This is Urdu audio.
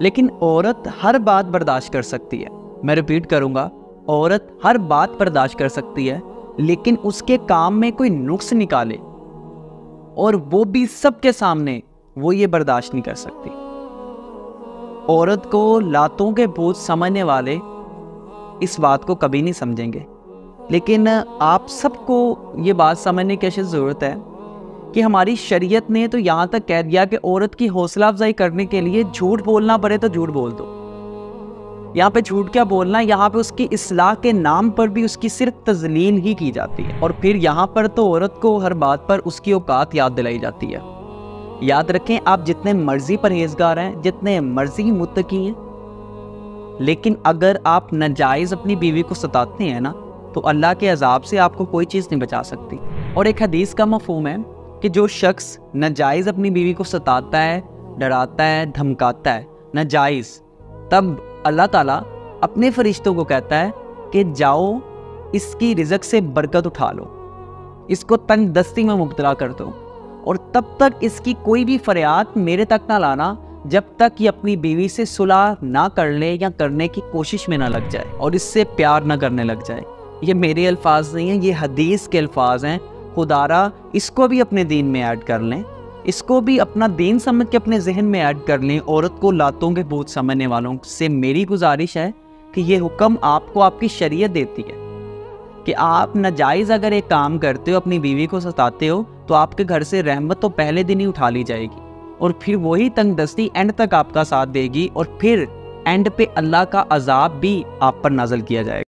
لیکن عورت ہر بات برداشت کر سکتی ہے. میں ریپیٹ کروں گا, عورت ہر بات برداشت کر سکتی ہے, لیکن اس کے کام میں کوئی نقص نکالے اور وہ بھی سب کے سامنے, وہ یہ برداشت نہیں کر سکتی. عورت کو لاتوں کے بھوت سمجھنے والے اس بات کو کبھی نہیں سمجھیں گے. لیکن آپ سب کو یہ بات سمجھنے کی اشد ضرورت ہے کہ ہماری شریعت نے تو یہاں تک کہہ دیا کہ عورت کی حوصلہ افزائی کرنے کے لیے جھوٹ بولنا پڑے تو جھوٹ بول دو. یہاں پہ جھوٹ کیا بولنا, یہاں پہ اس کی اصلاح کے نام پر بھی اس کی صرف تذلیل ہی کی جاتی ہے. اور پھر یہاں پر تو عورت کو ہر بات پر اس کی اوقات یاد دلائی جاتی ہے. یاد رکھیں, آپ جتنے مرضی پرہیزگار ہیں, جتنے مرضی متقی ہیں, لیکن اگر آپ ناجائز اپنی بیوی کو ستاتے ہیں نا, تو اللہ کے عذاب سے آپ کو کوئی چیز نہیں بچا سکتی. اور ایک حدیث کا مفہوم ہے کہ جو شخص ناجائز اپنی بیوی کو ستاتا ہے, ڈراتا ہے, دھمکاتا ہے ناجائز, تب اللہ تعالیٰ اپنے فرشتوں کو کہتا ہے کہ جاؤ اس کی رزق سے برکت اٹھا لو, اس کو تنگ دستی میں مبتلا کر دو, اور تب تک اس کی کوئی بھی فریاد میرے تک نہ لانا جب تک یہ اپنی بیوی سے صلح نہ کر لے یا کرنے کی کوشش میں نہ لگ جائے اور اس سے پیار نہ کرنے لگ جائے. یہ میرے الفاظ نہیں ہیں, یہ حدیث کے الفاظ ہیں. خدارا اس کو بھی اپنے دین میں ایڈ کر لیں, اس کو بھی اپنا دین سمجھ کے اپنے ذہن میں ایڈ کر لیں. عورت کو لاتوں کے بھوت سمجھنے والوں سے میری گزارش ہے کہ یہ حکم آپ کو آپ کی شریعت دیتی ہے کہ آپ ناجائز اگر ایک کام کرتے ہو, اپنی بیوی کو ستاتے ہو, تو آپ کے گھر سے رحمت تو پہلے دن ہی اٹھا لی جائے گی, اور پھر وہی تنگ دستی اینڈ تک آپ کا ساتھ دے گی, اور پھر اینڈ پہ اللہ کا عذاب بھی آپ پر نازل کیا جائے گا.